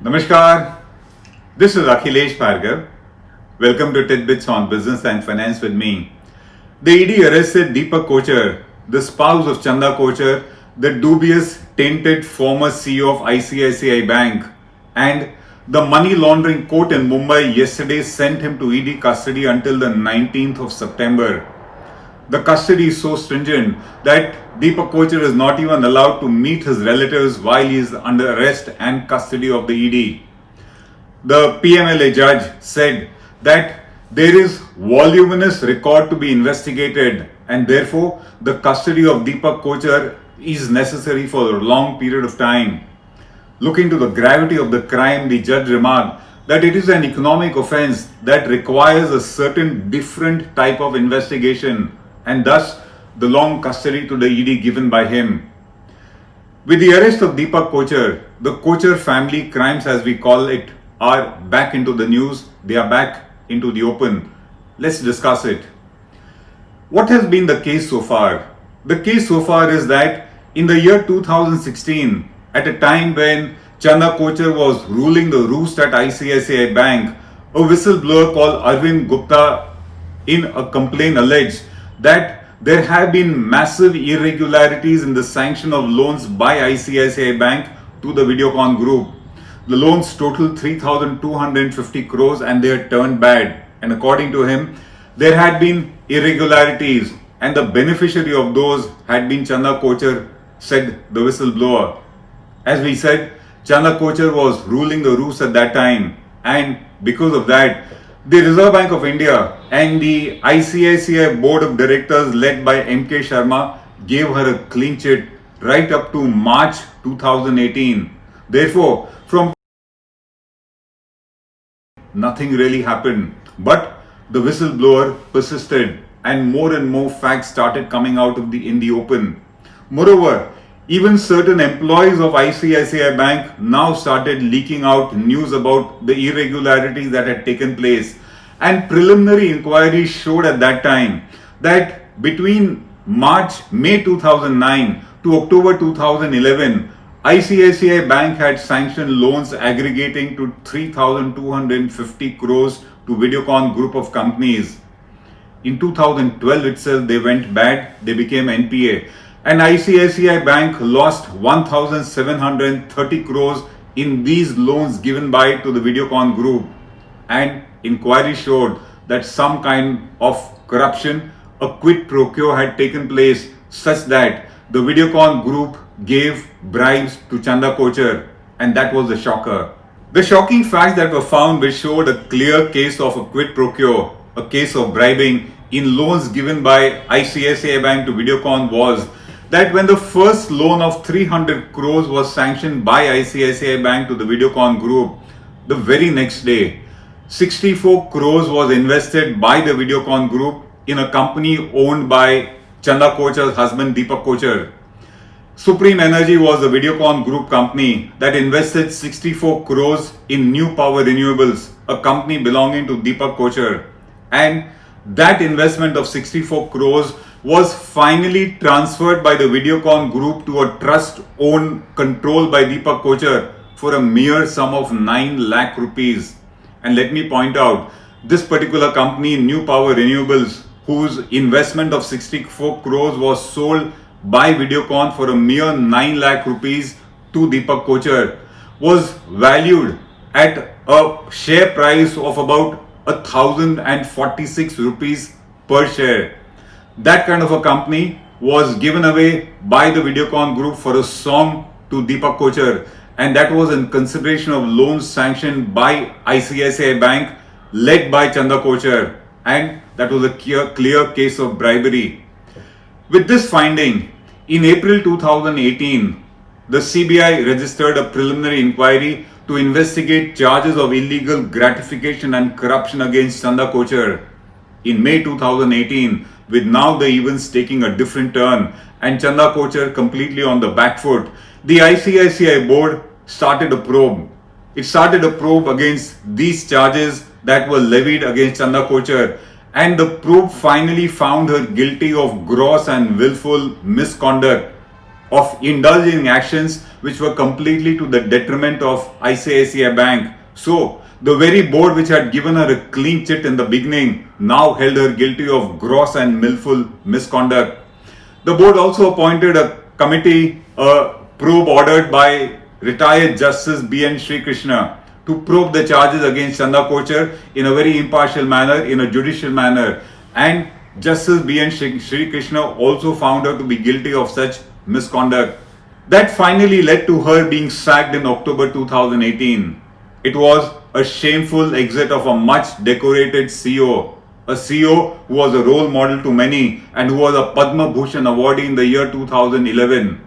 Namaskar, this is Akhilesh Bhargav. Welcome to Tit-Bits on Business and Finance with me. The ED arrested Deepak Kocher, the spouse of Chanda Kocher, the dubious, tainted former CEO of ICICI Bank, and the money laundering court in Mumbai yesterday sent him to ED custody until the 19th of September. The custody is so stringent that Deepak Kocher is not even allowed to meet his relatives while he is under arrest and custody of the ED. The PMLA judge said that there is voluminous record to be investigated and therefore the custody of Deepak Kocher is necessary for a long period of time. Looking to the gravity of the crime, the judge remarked that it is an economic offence that requires a certain different type of investigation and thus the long custody to the ED given by him. With the arrest of Deepak Kocher, the Kocher family crimes, as we call it, are back into the news. They are back into the open. Let's discuss it. What has been the case so far? The case so far is that in the year 2016, at a time when Chanda Kocher was ruling the roost at ICICI Bank, a whistleblower called Arvind Gupta in a complaint alleged that there have been massive irregularities in the sanction of loans by ICICI Bank to the Videocon Group. The loans totaled 3,250 crores and they had turned bad. And according to him, there had been irregularities and the beneficiary of those had been Chanda Kocher, said the whistleblower. As we said, Chanda Kocher was ruling the roost at that time, and because of that, the Reserve Bank of India and the ICICI Board of Directors led by M.K. Sharma gave her a clean chit right up to March 2018. Therefore, from nothing really happened. But the whistleblower persisted and more facts started coming out in the open. Moreover, even certain employees of ICICI Bank now started leaking out news about the irregularities that had taken place. And preliminary inquiries showed at that time that between May 2009 to October 2011, ICICI Bank had sanctioned loans aggregating to 3,250 crores to Videocon Group of companies. In 2012 itself, they went bad, they became NPA. And ICICI Bank lost 1,730 crores in these loans given by to the Videocon Group. And inquiry showed that some kind of corruption, a quid pro quo had taken place such that the Videocon Group gave bribes to Chanda Kocher, and that was the shocker. The shocking facts that were found which showed a clear case of a quid pro quo, a case of bribing in loans given by ICICI Bank to Videocon was that when the first loan of 300 crores was sanctioned by ICICI Bank to the Videocon Group, the very next day, 64 crores was invested by the Videocon Group in a company owned by Chanda Kocher's husband Deepak Kocher. Supreme Energy was the Videocon Group company that invested 64 crores in New Power Renewables, a company belonging to Deepak Kocher. And that investment of 64 crores was finally transferred by the Videocon Group to a trust owned, controlled by Deepak Kocher for a mere sum of 9 lakh rupees. And let me point out, this particular company, New Power Renewables, whose investment of 64 crores was sold by Videocon for a mere 9 lakh rupees to Deepak Kocher, was valued at a share price of about 1,046 rupees per share. That kind of a company was given away by the Videocon Group for a song to Deepak Kocher, and that was in consideration of loans sanctioned by ICICI Bank led by Chanda Kocher, and that was a clear case of bribery. With this finding, in April 2018, the CBI registered a preliminary inquiry to investigate charges of illegal gratification and corruption against Chanda Kocher. In May 2018, with now the events taking a different turn and Chanda Kocher completely on the back foot, the ICICI board started a probe. It started a probe against these charges that were levied against Chanda Kocher, and the probe finally found her guilty of gross and willful misconduct of indulging actions which were completely to the detriment of ICICI Bank. So, the very board which had given her a clean chit in the beginning now held her guilty of gross and willful misconduct. The board also appointed a committee, a probe ordered by retired Justice B.N. Sri Krishna to probe the charges against Chanda Kocher in a very impartial manner, in a judicial manner. And Justice B.N. Sri Krishna also found her to be guilty of such misconduct. That finally led to her being sacked in October 2018. It was a shameful exit of a much decorated CEO, a CEO who was a role model to many and who was a Padma Bhushan awardee in the year 2011.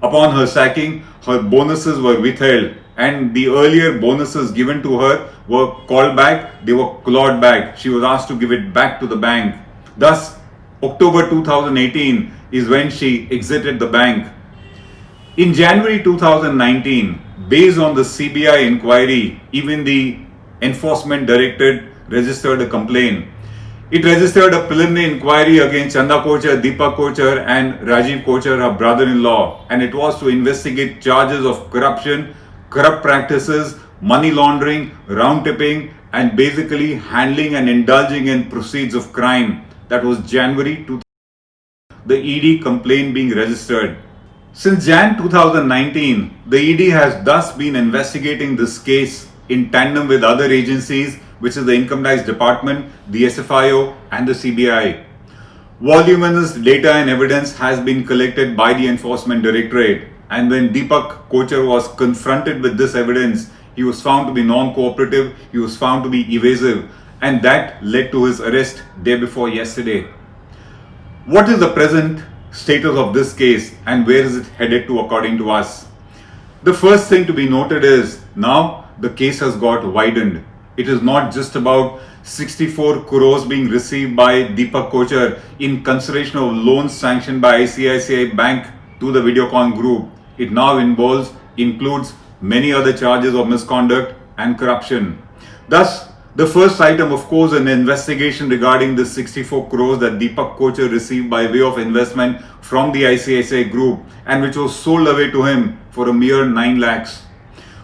Upon her sacking, her bonuses were withheld, and the earlier bonuses given to her were called back, they were clawed back. She was asked to give it back to the bank. Thus, October 2018 is when she exited the bank. In January 2019, based on the CBI inquiry, even the Enforcement Directorate registered a complaint. It registered a preliminary inquiry against Chanda Kocher, Deepak Kocher and Rajiv Kocher, her brother-in-law, and it was to investigate charges of corruption, corrupt practices, money laundering, round tipping, and basically handling and indulging in proceeds of crime. That was January 2019. The ED complaint being registered. Since Jan 2019, the ED has thus been investigating this case in tandem with other agencies, which is the Income Tax Department, the SFIO and the CBI. Voluminous data and evidence has been collected by the Enforcement Directorate, and when Deepak Kocher was confronted with this evidence, he was found to be non-cooperative, he was found to be evasive, and that led to his arrest day before yesterday. What is the present status of this case and where is it headed to according to us? The first thing to be noted is now the case has got widened. It is not just about 64 crores being received by Deepak Kocher in consideration of loans sanctioned by ICICI Bank to the Videocon Group. It now includes many other charges of misconduct and corruption. Thus, the first item, of course, an investigation regarding the 64 crores that Deepak Kocher received by way of investment from the ICICI Group and which was sold away to him for a mere 9 lakhs.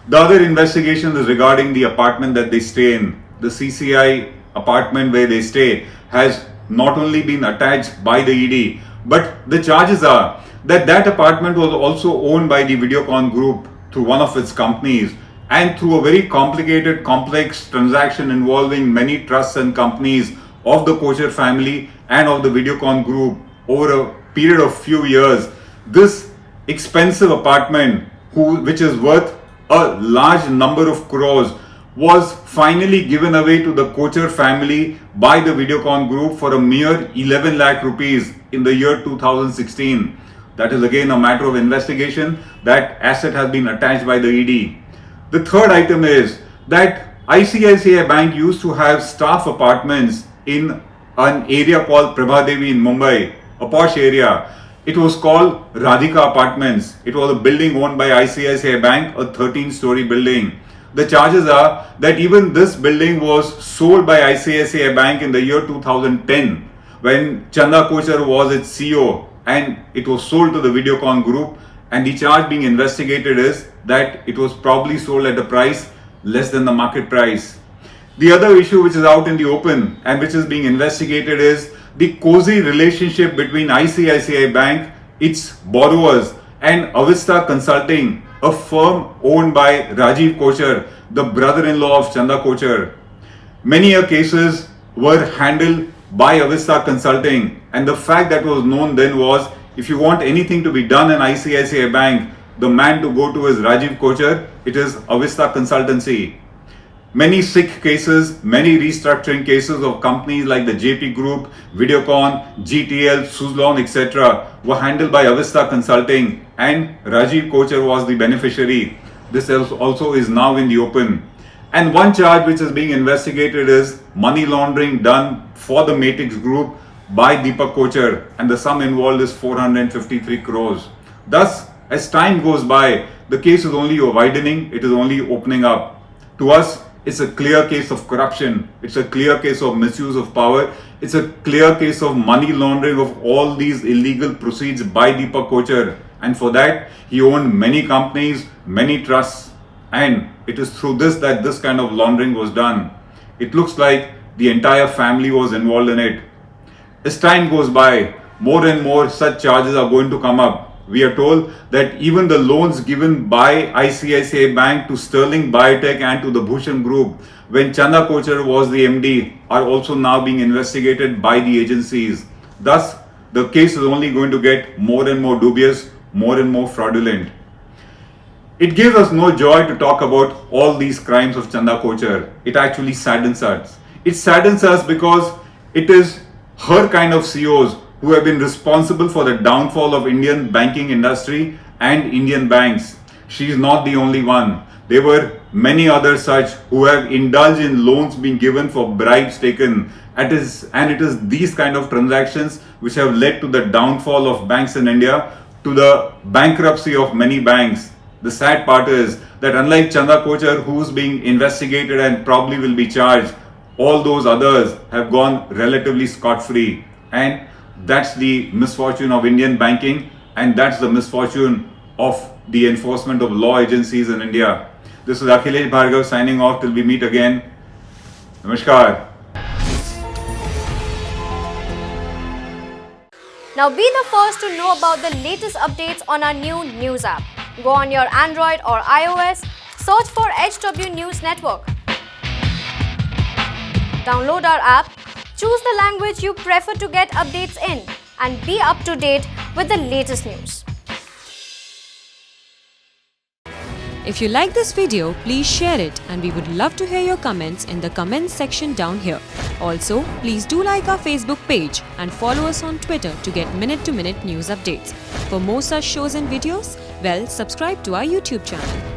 The other investigation is regarding the apartment that they stay in. The CCI apartment where they stay has not only been attached by the ED, but the charges are that that apartment was also owned by the Videocon Group through one of its companies, and through a very complicated, complex transaction involving many trusts and companies of the Kocher family and of the Videocon Group over a period of few years, this expensive apartment, which is worth a large number of crores, was finally given away to the Kocher family by the Videocon Group for a mere 11 lakh rupees in the year 2016. That is again a matter of investigation. That asset has been attached by the ED. The third item is that ICICI Bank used to have staff apartments in an area called Prabhadevi in Mumbai, a posh area. It was called Radhika Apartments. It was a building owned by ICICI Bank, a 13-story building. The charges are that even this building was sold by ICICI Bank in the year 2010 when Chanda Kocher was its CEO, and it was sold to the Videocon Group, and the charge being investigated is that it was probably sold at a price less than the market price. The other issue which is out in the open and which is being investigated is the cozy relationship between ICICI Bank, its borrowers, and Avista Consulting, a firm owned by Rajiv Kocher, the brother-in-law of Chanda Kocher. Many cases were handled by Avista Consulting, and the fact that was known then was, if you want anything to be done in ICICI Bank, the man to go to is Rajiv Kocher. It is Avista Consultancy. Many sick cases, many restructuring cases of companies like the JP Group, Videocon, GTL, Suzlon, etc. were handled by Avista Consulting, and Rajiv Kocher was the beneficiary. This also is now in the open. And one charge which is being investigated is money laundering done for the Matrix Group by Deepak Kocher, and the sum involved is 453 crores. Thus, as time goes by, the case is only widening, it is only opening up. To us, it's a clear case of corruption, it's a clear case of misuse of power, it's a clear case of money laundering of all these illegal proceeds by Deepak Kocher, and for that he owned many companies, many trusts, and it is through this that this kind of laundering was done. It looks like the entire family was involved in it. As time goes by, more and more such charges are going to come up. We are told that even the loans given by ICICI Bank to Sterling Biotech and to the Bhushan Group when Chanda Kocher was the MD are also now being investigated by the agencies. Thus, the case is only going to get more and more dubious, more and more fraudulent. It gives us no joy to talk about all these crimes of Chanda Kocher. It actually saddens us. It saddens us because it is her kind of CEOs who have been responsible for the downfall of Indian banking industry and Indian banks. She is not the only one. There were many others such who have indulged in loans being given for bribes taken. And it is these kind of transactions which have led to the downfall of banks in India, to the bankruptcy of many banks. The sad part is that unlike Chanda Kocher, who's being investigated and probably will be charged, all those others have gone relatively scot-free. And that's the misfortune of Indian banking, and that's the misfortune of the enforcement of law agencies in India. This is Akhilesh Bhargav signing off till we meet again. Namaskar. Now be the first to know about the latest updates on our new news app. Go on your Android or iOS, search for HW News Network. Download our app, choose the language you prefer to get updates in, and be up to date with the latest news. If you like this video, please share it, and we would love to hear your comments in the comments section down here. Also, please do like our Facebook page and follow us on Twitter to get minute-to-minute news updates. For more such shows and videos, well, subscribe to our YouTube channel.